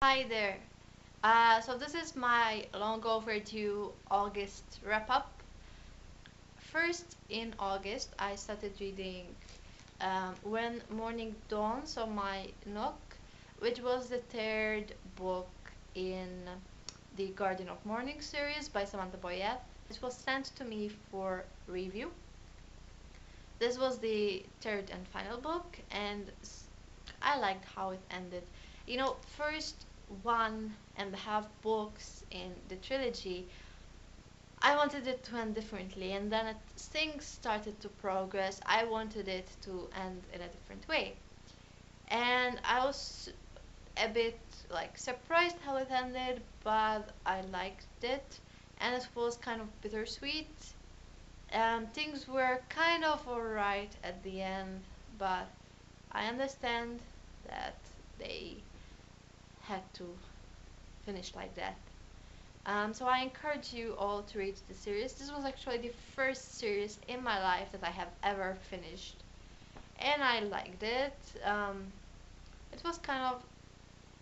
Hi there. So this is my long overdue August wrap up. First, in August, I started reading When Morning Dawns on My Nook, which was the third book in the Garden of Morning series by Samantha Boyette. It was sent to me for review. This was the third and final book, and I liked how it ended. First 1.5 books in the trilogy, I wanted it to end differently, and then things started to progress. I wanted it to end in a different way, and I was a bit like surprised how it ended, but I liked it, and it was kind of bittersweet. Things were kind of alright at the end, but I understand that they had to finish like that. So I encourage you all to read the series. This was actually the first series in my life that I have ever finished, and I liked it. It was kind of,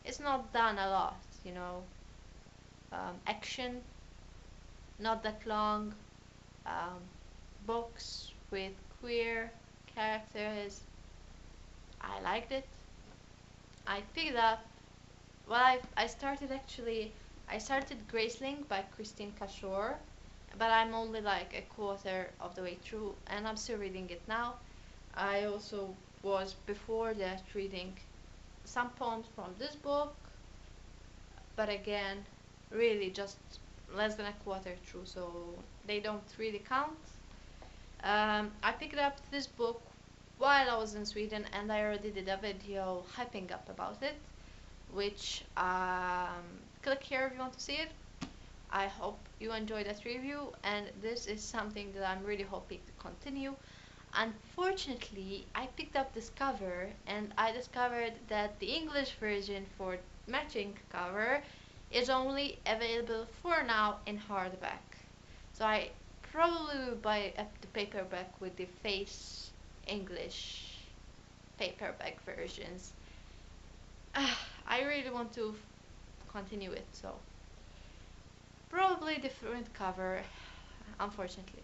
it's not done a lot, you know. Action, not that long. Um, Books with queer characters. I liked it. I picked up. Well, I started actually. I started Graceling by Christine Cashore, but I'm only like a quarter of the way through, and I'm still reading it now. I also was before that reading some poems from this book, but again, really just less than a quarter through, so they don't really count. I picked up this book while I was in Sweden, and I already did a video hyping up about it, which click here if you want to see it. I hope you enjoyed that review, and this is something that I'm really hoping to continue. Unfortunately, I picked up this cover and I discovered that the English version for matching cover is only available for now in hardback. So I probably will buy the paperback with the face English paperback versions. I really want to continue it, so probably different cover, unfortunately.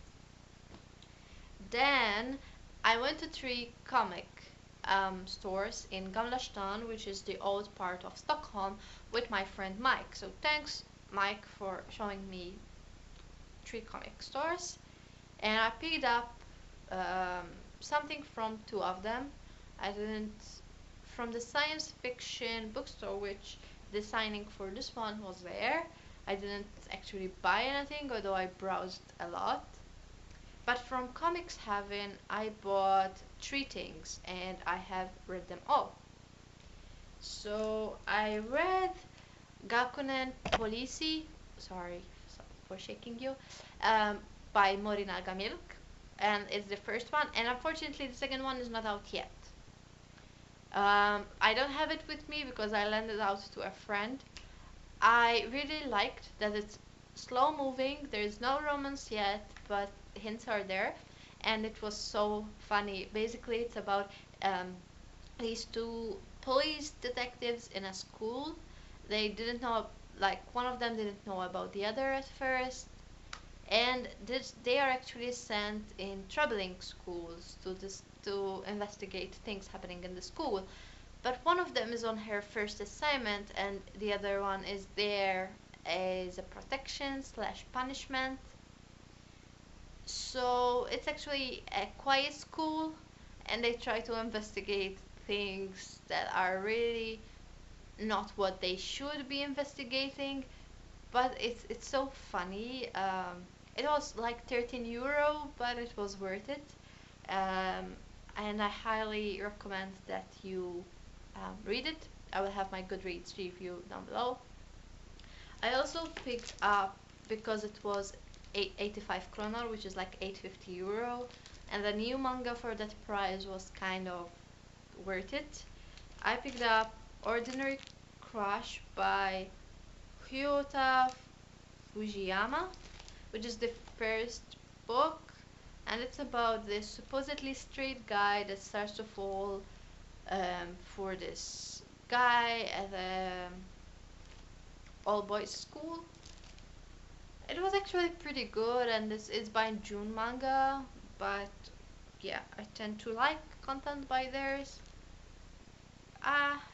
Then I went to three comic stores in Gamla stan, which is the old part of Stockholm, with my friend Mike. So thanks, Mike, for showing me three comic stores. And I picked up um, something from two of them. I didn't, from the science fiction bookstore, which the signing for this one was there. I didn't actually buy anything, although I browsed a lot. But from Comics Heaven, I bought three things and I have read them all. So I read Gakunen Policy, sorry for shaking you, um, by Morinaga Milk, and it's the first one. And unfortunately, the second one is not out yet. I don't have it with me because I lent it out to a friend. I really liked that it's slow moving. There is no romance yet, but hints are there, and it was so funny. Basically, it's about um, these two police detectives in a school. They didn't know, like one of them didn't know about the other at first, and they are actually sent in troubling schools to investigate things happening in the school. But one of them is on her first assignment, and the other one is there as a protection slash punishment. So it's actually a quiet school, and they try to investigate things that are really not what they should be investigating. But it's so funny. It was like 13 euro, but it was worth it. Um, and I highly recommend that you read it. I will have my Goodreads review down below. I also picked up, because it was 85 kronor, which is like 850 euro, and the new manga for that price was kind of worth it. I picked up Ordinary Crush by Ryota Fujiyama, which is the first book, and it's about this supposedly straight guy that starts to fall for this guy at a all boys school. It was actually pretty good, and this is by June Manga, but yeah, I tend to like content by theirs.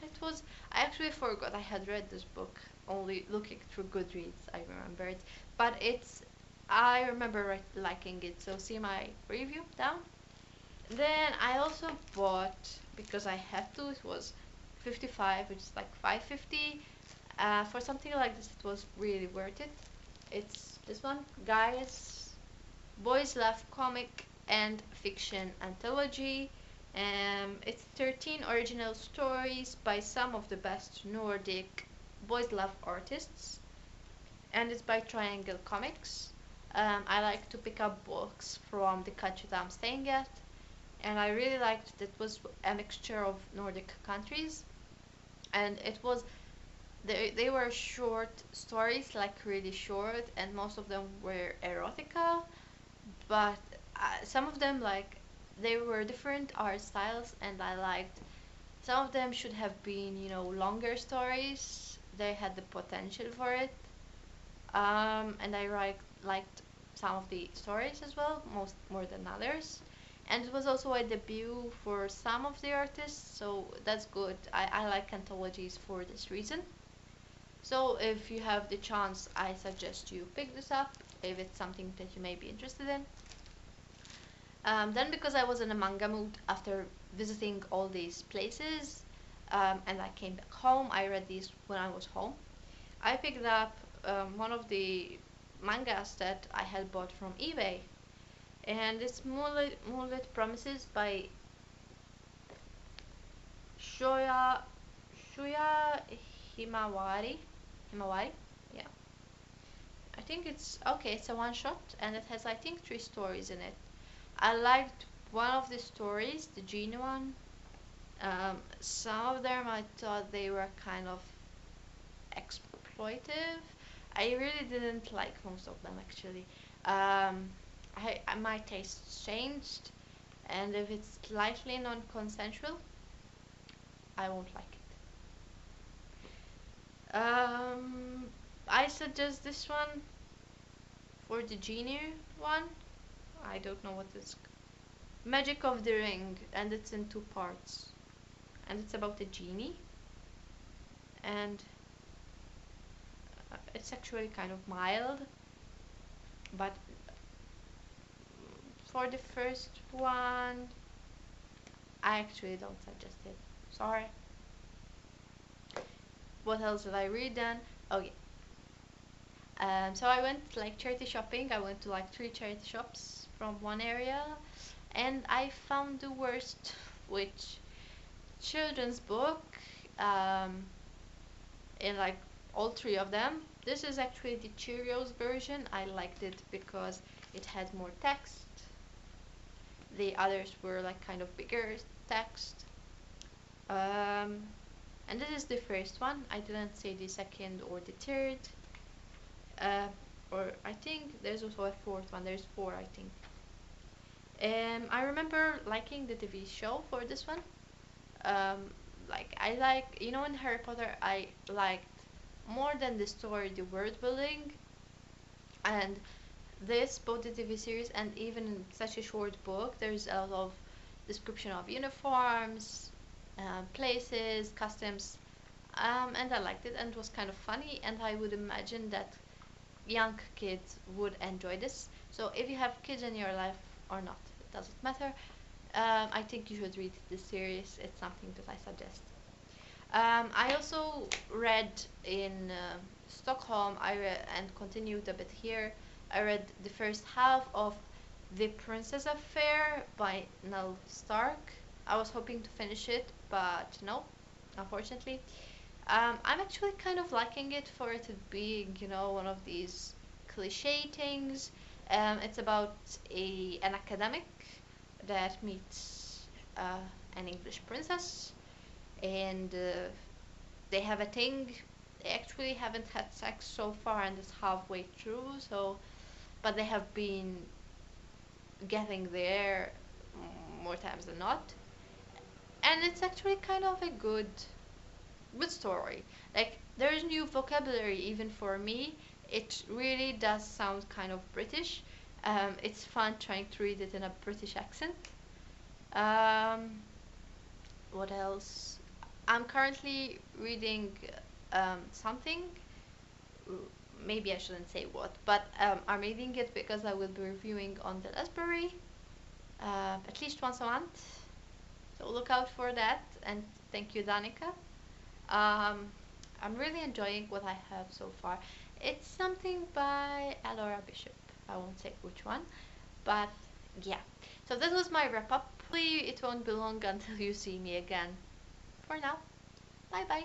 It was. I actually forgot I had read this book. Only looking through Goodreads, I remembered. But it's. I remember liking it. So see my review down. Then I also bought because I had to. It was 55, which is like 550. For something like this, it was really worth it. It's this one, guys. Boys Love comic and fiction anthology. It's 13 original stories by some of the best Nordic boys love artists, and it's by Triangle Comics. I like to pick up books from the country that I'm staying at, and I really liked that it was a mixture of Nordic countries, and it was they were short stories, like really short, and most of them were erotica, but some of them like they were different art styles, and I liked some of them should have been, longer stories. They had the potential for it. And I liked some of the stories as well, most more than others. And it was also a debut for some of the artists, so that's good. I like anthologies for this reason. So if you have the chance, I suggest you pick this up if it's something that you may be interested in. Then, because I was in a manga mood after visiting all these places, and I came back home, I read these when I was home. I picked up one of the mangas that I had bought from eBay, and it's Moonlit Promises by Shoya Shuya Himawari. Himawari, yeah. I think it's okay. It's a one shot, and it has, I think, 3 stories in it. I liked one of the stories, the genie one. Some of them I thought they were kind of exploitive. I really didn't like most of them actually. My tastes changed, and if it's slightly non-consensual, I won't like it. I suggest this one for the genie one. I don't know what it's. Magic of the Ring, and it's in 2 parts, and it's about a genie, and it's actually kind of mild, but for the first one, I actually don't suggest it. Sorry. What else did I read then? Oh yeah. So I went like charity shopping. I went to like 3 charity shops from one area, and I found the worst, which children's book, um, in like all 3 of them. This is actually the Cheerios version. I liked it because it had more text. The others were like kind of bigger text. Um, and this is the first one. I didn't say the second or the third. Or I think there's also a fourth one. There's 4, I think. I remember liking the TV show for this one. Um, like I like, in Harry Potter, I liked more than the story, the world building, and this, both the TV series and even in such a short book, there's a lot of description of uniforms, places, customs, and I liked it, and it was kind of funny, and I would imagine that young kids would enjoy this. So if you have kids in your life or not, it doesn't matter. I think you should read this series. It's something that I suggest. I also read in Stockholm. And continued a bit here. I read the first half of The Princess Affair by Nell Stark. I was hoping to finish it, but no, unfortunately. I'm actually kind of liking it for it to be, one of these cliche things. It's about an academic that meets an English princess, and they have a thing. They actually haven't had sex so far, and it's halfway through. So, but they have been getting there more times than not, and it's actually kind of a good story. Like There's new vocabulary even for me. It really does sound kind of British. It's fun trying to read it in a British accent. Um, what else? I'm currently reading something. Maybe I shouldn't say what, but I'm reading it because I will be reviewing on the library at least once a month. So look out for that. And thank you, Danica. Um, I'm really enjoying what I have so far. It's something by Alora Bishop. I won't say which one, but yeah. So this was my wrap up. Hopefully, it won't be long until you see me again. For now, bye bye.